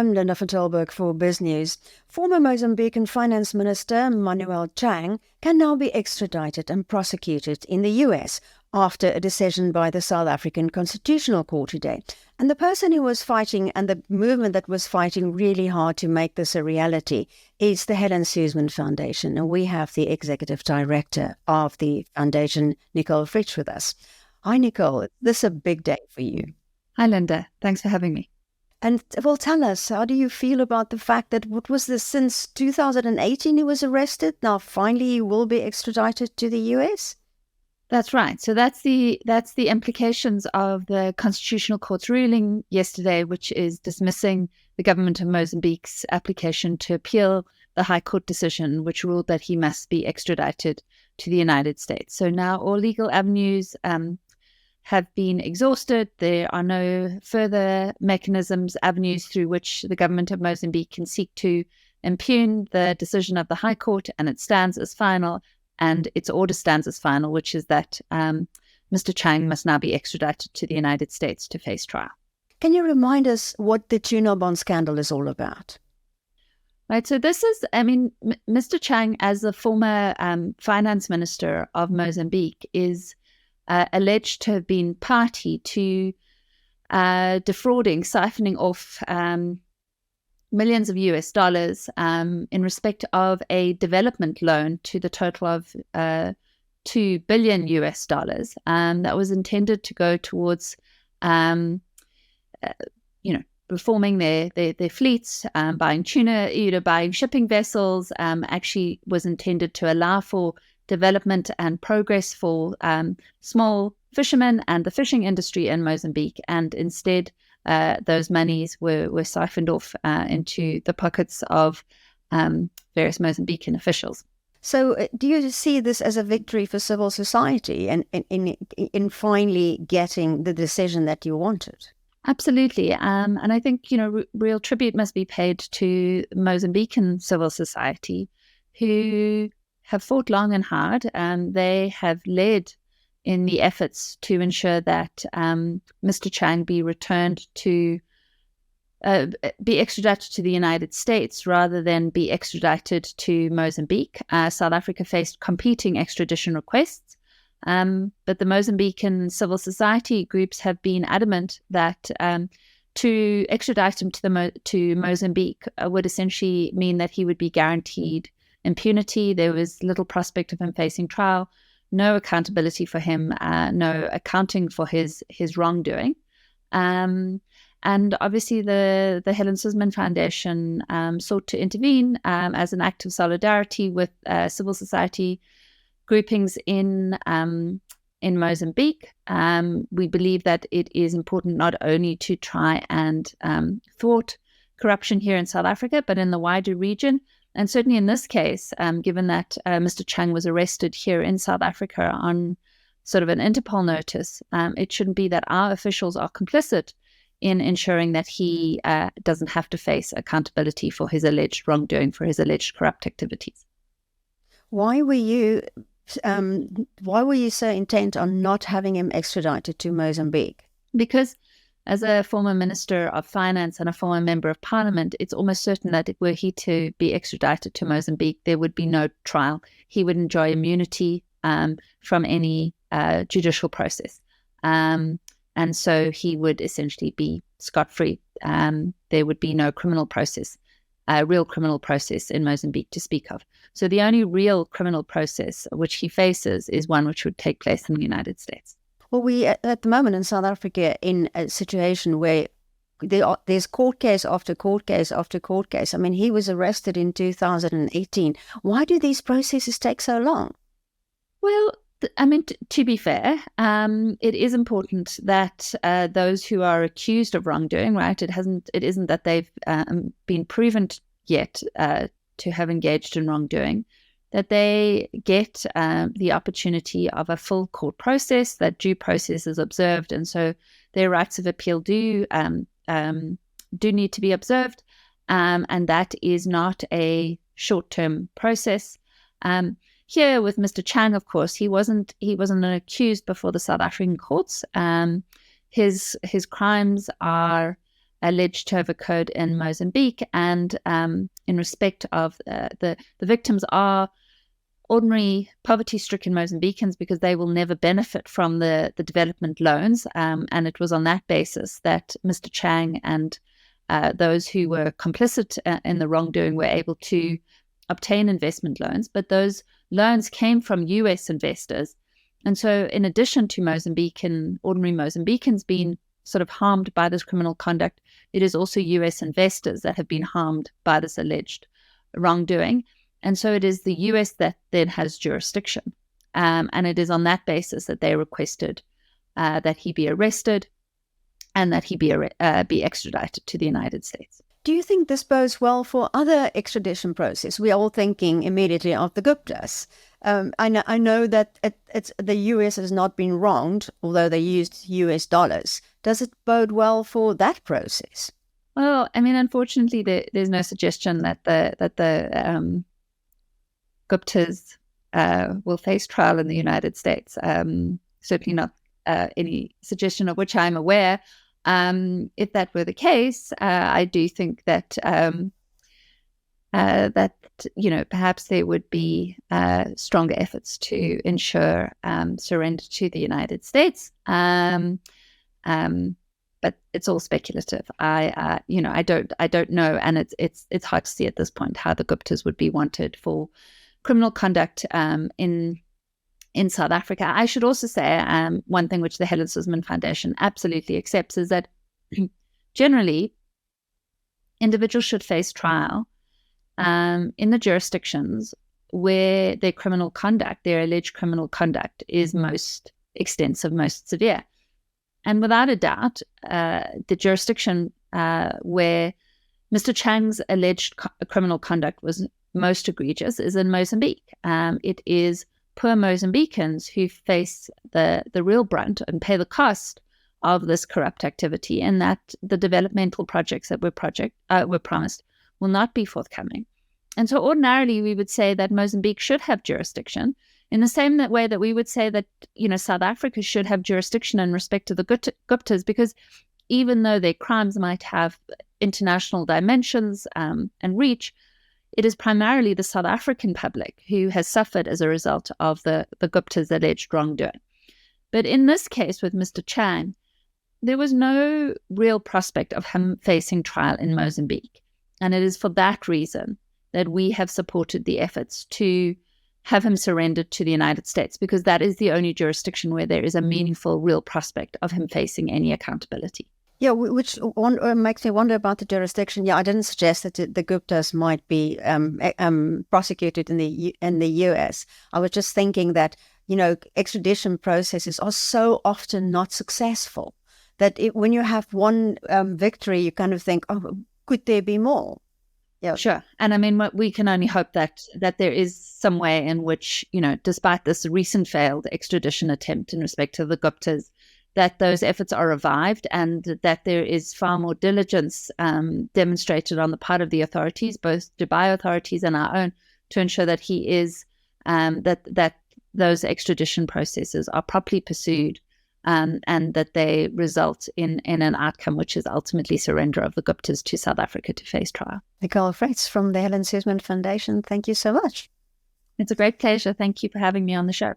I'm Linda Vertelberg for BizNews. Former Mozambican Finance Minister Manuel Chang can now be extradited and prosecuted in the US after a decision by the South African Constitutional Court today. And the person who was fighting and the movement that was fighting really hard to make this a reality is the Helen Suzman Foundation. And we have the executive director of the foundation, Nicole Fritz, with us. Hi, Nicole. This is a big day for you. Hi, Linda. Thanks for having me. And well, tell us, how do you feel about the fact that what was this since 2018 he was arrested? Now finally he will be extradited to the US? That's right. So that's the implications of the Constitutional Court's ruling yesterday, which is dismissing the government of Mozambique's application to appeal the High Court decision, which ruled that he must be extradited to the United States. So now all legal avenues have been exhausted. There are no further mechanisms, avenues through which the government of Mozambique can seek to impugn the decision of the High Court, and it stands as final, and its order stands as final, which is that Mr Chang must now be extradited to the United States to face trial. Can you remind us what the tuna bond scandal is all about? Right, so this is, Mr Chang, as the former finance minister of Mozambique, is alleged to have been party to defrauding, siphoning off millions of US dollars in respect of a development loan to the total of $2 billion US dollars that was intended to go towards, reforming their fleets, buying tuna, buying shipping vessels. Actually was intended to allow for development and progress for small fishermen and the fishing industry in Mozambique, and instead those monies were siphoned off into the pockets of various Mozambican officials. So do you see this as a victory for civil society and in finally getting the decision that you wanted? Absolutely. And I think, real tribute must be paid to Mozambican civil society, who have fought long and hard, and they have led in the efforts to ensure that Mr Chang be returned to be extradited to the United States rather than be extradited to Mozambique. South Africa faced competing extradition requests, but the Mozambican civil society groups have been adamant that to extradite him to Mozambique would essentially mean that he would be guaranteed impunity. There was little prospect of him facing trial, no accountability for him, no accounting for his wrongdoing. And obviously the Helen Suzman Foundation sought to intervene as an act of solidarity with civil society groupings in Mozambique. We believe that it is important not only to try and thwart corruption here in South Africa, but in the wider region. And certainly in this case, given that Mr Chang was arrested here in South Africa on sort of an Interpol notice, it shouldn't be that our officials are complicit in ensuring that he doesn't have to face accountability for his alleged wrongdoing, for his alleged corrupt activities. Why were you so intent on not having him extradited to Mozambique? Because as a former Minister of Finance and a former Member of Parliament, it's almost certain that were he to be extradited to Mozambique, there would be no trial. He would enjoy immunity from any judicial process. And so he would essentially be scot-free. There would be no criminal process, real criminal process in Mozambique to speak of. So the only real criminal process which he faces is one which would take place in the United States. Well, we at the moment in South Africa in a situation where there's court case after court case after court case. I mean, he was arrested in 2018. Why do these processes take so long? Well, to be fair, it is important that those who are accused of wrongdoing, right? It isn't that they've been proven yet to have engaged in wrongdoing, that they get the opportunity of a full court process, that due process is observed, and so their rights of appeal do need to be observed, and that is not a short-term process. Here with Mr Chang, of course, he wasn't an accused before the South African courts. His crimes are alleged to have occurred in Mozambique. And in respect of the victims are ordinary poverty-stricken Mozambicans, because they will never benefit from the development loans. And it was on that basis that Mr Chang and those who were complicit in the wrongdoing were able to obtain investment loans. But those loans came from US investors. And so in addition to ordinary Mozambicans being sort of harmed by this criminal conduct, it is also US investors that have been harmed by this alleged wrongdoing. And so it is the US that then has jurisdiction. And it is on that basis that they requested that he be arrested and that he be extradited to the United States. Do you think this bodes well for other extradition process? We are all thinking immediately of the Guptas. I know that the US has not been wronged, although they used US dollars. Does it bode well for that process? Well, I mean, unfortunately, there's no suggestion that the Guptas will face trial in the United States. Certainly not any suggestion of which I'm aware. If that were the case, I do think that perhaps there would be stronger efforts to ensure surrender to the United States. But it's all speculative. I don't know, and it's hard to see at this point how the Guptas would be wanted for criminal conduct in South Africa. I should also say one thing which the Helen Suzman Foundation absolutely accepts is that generally individuals should face trial in the jurisdictions where their alleged criminal conduct is most extensive, most severe. And without a doubt, the jurisdiction where Mr Chang's alleged criminal conduct was most egregious is in Mozambique. It is poor Mozambicans who face the real brunt and pay the cost of this corrupt activity, and that the developmental projects that were promised will not be forthcoming. And so ordinarily we would say that Mozambique should have jurisdiction in the same way that we would say that, South Africa should have jurisdiction in respect to the Guptas, because even though their crimes might have international dimensions and reach, it is primarily the South African public who has suffered as a result of the Gupta's alleged wrongdoing. But in this case with Mr Chang, there was no real prospect of him facing trial in Mozambique. And it is for that reason that we have supported the efforts to have him surrendered to the United States, because that is the only jurisdiction where there is a meaningful, real prospect of him facing any accountability. Yeah, which makes me wonder about the jurisdiction. Yeah, I didn't suggest that the Guptas might be prosecuted in the US. I was just thinking that, extradition processes are so often not successful that when you have one victory, you kind of think, oh, could there be more? Yeah, sure. And I mean, we can only hope that there is some way in which, despite this recent failed extradition attempt in respect to the Guptas, that those efforts are revived and that there is far more diligence demonstrated on the part of the authorities, both Dubai authorities and our own, to ensure that he is, that those extradition processes are properly pursued and that they result in an outcome which is ultimately surrender of the Guptas to South Africa to face trial. Nicole Fritz from the Helen Suzman Foundation, thank you so much. It's a great pleasure. Thank you for having me on the show.